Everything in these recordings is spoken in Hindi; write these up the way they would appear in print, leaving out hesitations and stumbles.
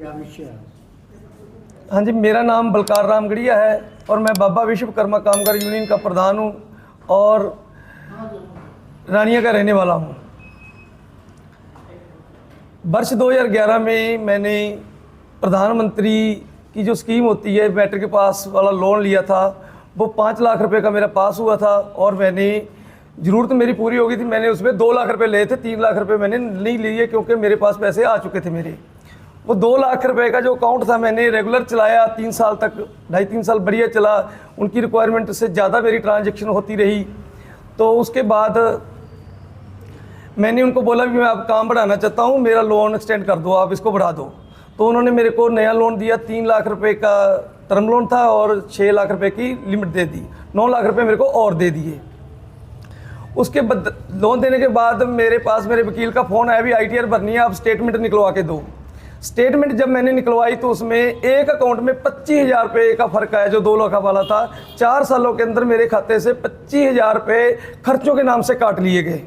क्या विषय है? हाँ जी, मेरा नाम बलकार रामगढ़िया है और मैं बाबा विश्वकर्मा कामगार यूनियन का प्रधान हूँ और रानिया का रहने वाला हूँ। वर्ष 2011 में मैंने प्रधानमंत्री की जो स्कीम होती है मैट्रिक पास वाला लोन लिया था, वो 5 लाख रुपए का मेरा पास हुआ था और मैंने ज़रूरत मेरी पूरी हो गई थी। मैंने उसमें 2 लाख रुपए लिए थे, 3 लाख रुपए मैंने नहीं लिए क्योंकि मेरे पास पैसे आ चुके थे मेरे। वो 2 लाख रुपए का जो अकाउंट था मैंने रेगुलर चलाया 3 साल तक, 2.5-3 साल बढ़िया चला। उनकी रिक्वायरमेंट से ज़्यादा मेरी ट्रांजैक्शन होती रही। तो उसके बाद मैंने उनको बोला कि मैं आप काम बढ़ाना चाहता हूँ, मेरा लोन एक्सटेंड कर दो, आप इसको बढ़ा दो। तो उन्होंने मेरे को नया लोन दिया, 3 लाख रुपए का टर्म लोन था और 6 लाख रुपए की लिमिट दे दी, 9 लाख रुपए मेरे को और दे दिए। उसके बाद लोन देने के बाद मेरे पास मेरे वकील का फ़ोन आया, भी ITR भरनी है, आप स्टेटमेंट निकलवा के दो। स्टेटमेंट जब मैंने निकलवाई तो उसमें एक अकाउंट में 25,000 रुपये का फ़र्क आया जो 2 लाख वाला था। 4 सालों के अंदर मेरे खाते से 25,000 रुपये खर्चों के नाम से काट लिए गए।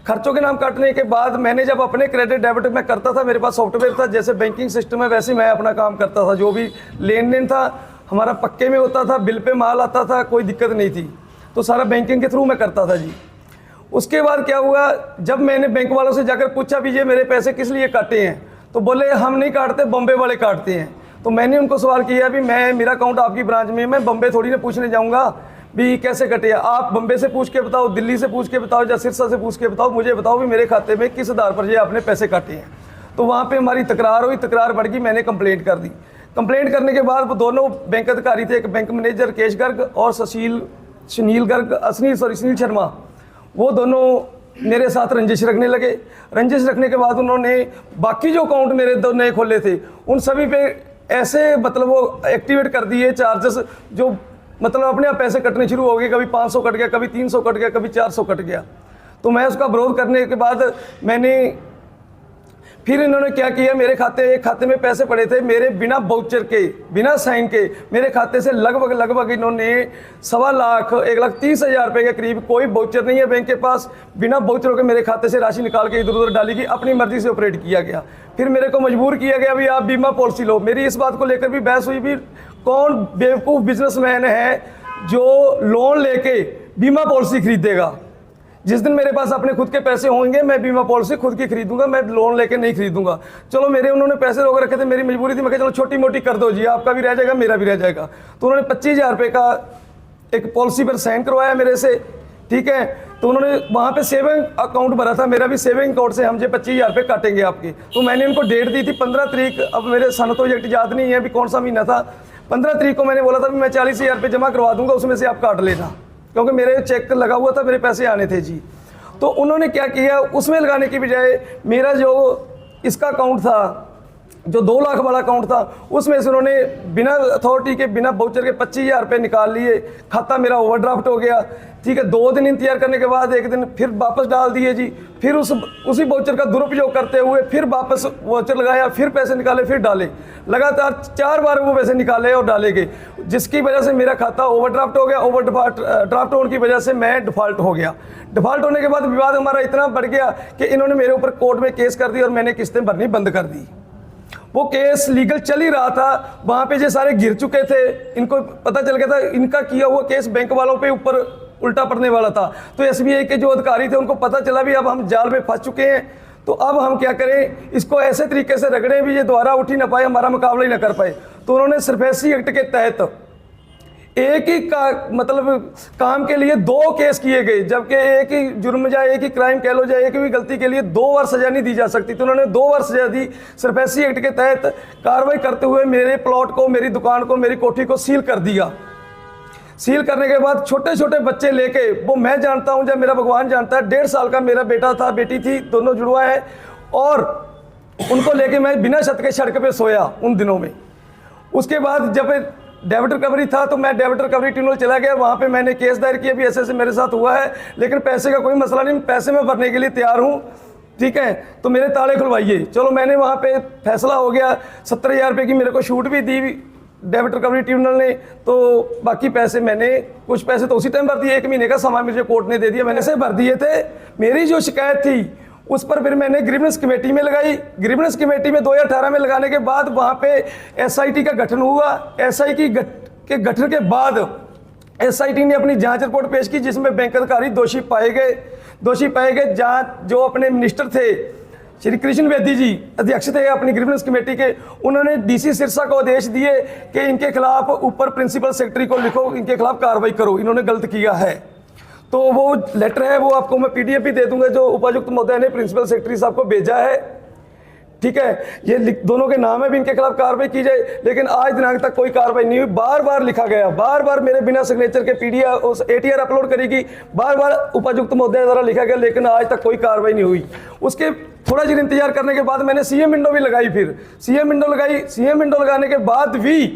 खर्चों के नाम काटने के बाद मैंने जब अपने क्रेडिट डेबिट में करता था, मेरे पास सॉफ्टवेयर था, जैसे बैंकिंग सिस्टम है वैसे मैं अपना काम करता था। जो भी लेन देन था हमारा पक्के में होता था, बिल पे माल आता था, कोई दिक्कत नहीं थी। तो सारा बैंकिंग के थ्रू मैं करता था जी। उसके बाद क्या हुआ, जब मैंने बैंक वालों से जाकर पूछा भी ये मेरे पैसे किस लिए काटे हैं, तो बोले हम नहीं काटते, बम्बे वाले काटते हैं। तो मैंने उनको सवाल किया भी मेरा अकाउंट आपकी ब्रांच में, मैं बम्बे थोड़ी ना पूछने जाऊँगा भी कैसे कटे। आप बम्बे से पूछ के बताओ, दिल्ली से पूछ के बताओ या सिरसा से पूछ के बताओ, मुझे बताओ भी मेरे खाते में किस आधार पर ये आपने पैसे काटे हैं। तो वहाँ पे हमारी तकरार हुई, तकरार बढ़ गई, मैंने कंप्लेंट कर दी। कंप्लेंट करने के बाद वो दोनों बैंक अधिकारी थे, एक बैंक मैनेजर केश गर्ग और सुनील शर्मा, वो दोनों मेरे साथ रंजिश रखने लगे। रंजिश रखने के बाद उन्होंने बाकी जो अकाउंट मेरे 2 नए खोले थे उन सभी पे ऐसे मतलब वो एक्टिवेट कर दिए चार्जेस, जो मतलब अपने आप पैसे कटने शुरू हो गए। कभी 500 कट गया, कभी 300 कट गया, कभी 400 कट गया। तो मैं उसका विरोध करने के बाद फिर इन्होंने क्या किया, मेरे एक खाते में पैसे पड़े थे मेरे बिना वाउचर के, बिना साइन के, मेरे खाते से लगभग इन्होंने 1.25 लाख 1,30,000 रुपये के करीब, कोई वाउचर नहीं है बैंक के पास, बिना वाउचरों के मेरे खाते से राशि निकाल के इधर उधर डाली गई, अपनी मर्जी से ऑपरेट किया गया। फिर मेरे को मजबूर किया गया भी आप बीमा पॉलिसी लो। मेरी इस बात को लेकर भी बहस हुई भी कौन बेवकूफ़ बिजनेसमैन है जो लोन लेके बीमा पॉलिसी खरीदेगा। जिस दिन मेरे पास अपने खुद के पैसे होंगे मैं बीमा पॉलिसी खुद की खरीदूंगा, मैं लोन लेके नहीं खरीदूंगा। चलो मेरे उन्होंने पैसे रोक रखे थे, मेरी मजबूरी थी, मैं कहा चलो छोटी मोटी कर दो जी, आपका भी रह जाएगा मेरा भी रह जाएगा। तो उन्होंने 25,000 रुपये का एक पॉलिसी पर साइन करवाया मेरे से, ठीक है। तो उन्होंने वहाँ पे सेविंग अकाउंट भरा था, मेरा भी सेविंग अकाउंट से हम जो 25,000 रुपये काटेंगे आपके। तो मैंने उनको डेट दी थी 15 तारीख, अब मेरे सन तो एग्जैक्ट याद नहीं है भी कौन सा महीना था। 15 तारीख को मैंने बोला था भी मैं 40,000 रुपये जमा करवा दूंगा, उसमें से आप काट लेना, क्योंकि मेरे चेक लगा हुआ था, मेरे पैसे आने थे जी। तो उन्होंने क्या किया, उसमें लगाने की बजाय मेरा जो इसका अकाउंट था, जो 2 लाख वाला अकाउंट था, उसमें से उन्होंने बिना अथॉरिटी के, बिना वाउचर के 25,000 रुपये निकाल लिए। खाता मेरा ओवरड्राफ्ट हो गया, ठीक है। 2 दिन इंतजार करने के बाद एक दिन फिर वापस डाल दिए जी। फिर उसी वाउचर का दुरुपयोग करते हुए फिर वापस वाउचर लगाया, फिर पैसे निकाले, फिर डाले। लगातार 4 बार वो पैसे निकाले और डाले गए, जिसकी वजह से मेरा खाता ओवरड्राफ्ट हो गया। ड्राफ्ट होने की वजह से मैं डिफ़ॉल्ट हो गया। डिफ़ॉल्ट होने के बाद विवाद हमारा इतना बढ़ गया कि इन्होंने मेरे ऊपर कोर्ट में केस कर दी और मैंने किस्तें भरनी बंद कर दी। वो केस लीगल चल ही रहा था, वहाँ पे जो सारे गिर चुके थे, इनको पता चल गया था इनका किया हुआ केस बैंक वालों पे ऊपर उल्टा पड़ने वाला था। तो SBI के जो अधिकारी थे उनको पता चला भी अब हम जाल में फंस चुके हैं, तो अब हम क्या करें, इसको ऐसे तरीके से रगड़ें भी ये दोबारा उठ ही ना पाए, हमारा मुकाबला ही ना कर पाए। तो उन्होंने सरफेसी एक्ट के तहत एक ही काम के लिए 2 केस किए गए, जबकि एक ही जुर्म या एक ही क्राइम कह लो या एक भी गलती के लिए 2 बार सजा नहीं दी जा सकती। तो उन्होंने 2 बार सजा दी। सरफेसी एक्ट के तहत कार्रवाई करते हुए मेरे प्लॉट को, मेरी दुकान को, मेरी कोठी को सील कर दिया। सील करने के बाद छोटे छोटे बच्चे लेके, वो मैं जानता हूँ या मेरा भगवान जानता है, 1.5 साल का मेरा बेटा था, बेटी थी, दोनों जुड़वा है, और उनको लेके मैं बिना छत के सड़क पे सोया उन दिनों में। उसके बाद जब डेबिट रिकवरी था तो मैं डेबिट रिकवरी ट्रिब्यूनल चला गया, वहाँ पे मैंने केस दायर किया भी ऐसे ऐसे मेरे साथ हुआ है, लेकिन पैसे का कोई मसला नहीं, पैसे मैं भरने के लिए तैयार हूँ, ठीक है, तो मेरे ताले खुलवाइए। चलो मैंने वहाँ पे फैसला हो गया, 70,000 रुपये की मेरे को छूट भी दी डेबिट रिकवरी ट्रिब्यूनल ने। तो बाकी पैसे मैंने, कुछ पैसे तो उसी टाइम भर दिए, 1 महीने का समय मुझे कोर्ट ने दे दिया, मैंने से भर दिए थे। मेरी जो शिकायत थी उस पर फिर मैंने ग्रीवेंस कमेटी में लगाई। ग्रीवेंस कमेटी में 2018 में लगाने के बाद वहाँ पे एसआईटी का गठन हुआ। एसआईटी के गठन के बाद एसआईटी ने अपनी जांच रिपोर्ट पेश की, जिसमें बैंक अधिकारी दोषी पाए गए। जांच जो अपने मिनिस्टर थे श्री कृष्ण बेदी जी अध्यक्ष थे अपनी ग्रीवेंस कमेटी के, उन्होंने डीसी सिरसा को आदेश दिए कि इनके खिलाफ ऊपर प्रिंसिपल सेक्रेटरी को लिखो, इनके खिलाफ कार्रवाई करो, इन्होंने गलत किया है। तो वो लेटर है, वो आपको मैं पीडीएफ भी दे दूंगा, जो उपायुक्त महोदय ने प्रिंसिपल सेक्रेटरी साहब को भेजा है। ठीक है, ये दोनों के नाम है भी, इनके खिलाफ कार्रवाई की जाए, लेकिन आज दिनांक तक कोई कार्रवाई नहीं हुई। बार बार लिखा गया, बार बार मेरे बिना सिग्नेचर के पीडीएफ उस एटीआर अपलोड करेगी, बार बार उपायुक्त महोदय द्वारा लिखा गया, लेकिन आज तक कोई कार्रवाई नहीं हुई। उसके थोड़ा देर इंतजार करने के बाद मैंने सीएम विंडो भी लगाई, फिर सीएम विंडो लगाई। सीएम विंडो लगाने के बाद भी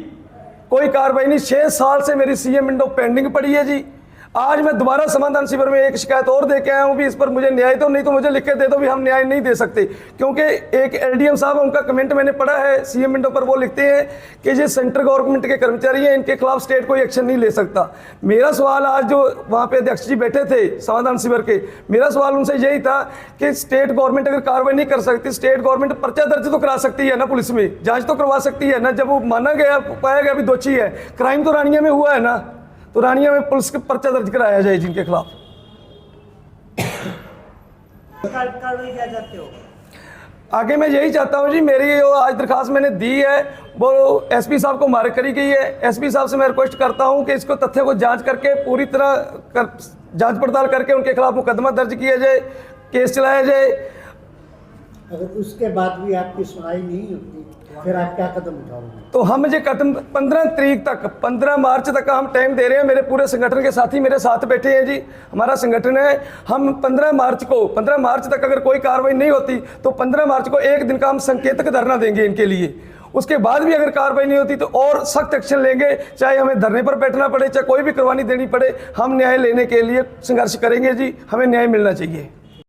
कोई कार्रवाई नहीं। 6 साल से मेरी सीएम विंडो पेंडिंग पड़ी है जी। आज मैं दोबारा समाधान शिविर में एक शिकायत और दे के आया हूँ भी इस पर मुझे न्याय दो, नहीं तो मुझे लिख के दे दो भी हम न्याय नहीं दे सकते। क्योंकि एक एलडीएम साहब, उनका कमेंट मैंने पढ़ा है सीएम विंडो पर, वो लिखते हैं कि ये सेंट्रल गवर्नमेंट के कर्मचारी हैं, इनके खिलाफ स्टेट कोई एक्शन नहीं ले सकता। मेरा सवाल आज जो वहाँ पे अध्यक्ष जी बैठे थे समाधान शिविर के, मेरा सवाल उनसे यही था कि स्टेट गवर्नमेंट अगर कार्रवाई नहीं कर सकती, स्टेट गवर्नमेंट पर्चा दर्ज तो करा सकती है ना, पुलिस में जाँच तो करवा सकती है ना। जब वो माना गया, पाया गया भी दोषी है, क्राइम तो रानिया में हुआ है ना, तो रानिया में पुलिस के पर्चा दर्ज कराया जाए जिनके खिलाफ। कार्रवाई क्या चाहते हो? आगे मैं यही चाहता हूँ जी, मेरी जो आज दरखास्त मैंने दी है वो एसपी साहब को मार्क करी गई है। एसपी साहब से मैं रिक्वेस्ट करता हूँ कि इसको तथ्य को जांच करके पूरी तरह जांच पड़ताल करके उनके खिलाफ मुकदमा दर्ज किया जाए, केस चलाया जाए। अगर उसके बाद भी आपकी सुनाई नहीं होती फिर आप क्या कदम उठाओगे? तो हम ये कदम 15 तारीख तक, 15 मार्च तक का हम टाइम दे रहे हैं। मेरे पूरे संगठन के साथी मेरे साथ बैठे हैं जी, हमारा संगठन है। हम 15 मार्च तक अगर कोई कार्रवाई नहीं होती तो 15 मार्च को एक दिन का हम संकेतक धरना देंगे इनके लिए। उसके बाद भी अगर कार्रवाई नहीं होती तो और सख्त एक्शन लेंगे, चाहे हमें धरने पर बैठना पड़े, चाहे कोई भी कुर्बानी देनी पड़े, हम न्याय लेने के लिए संघर्ष करेंगे जी। हमें न्याय मिलना चाहिए।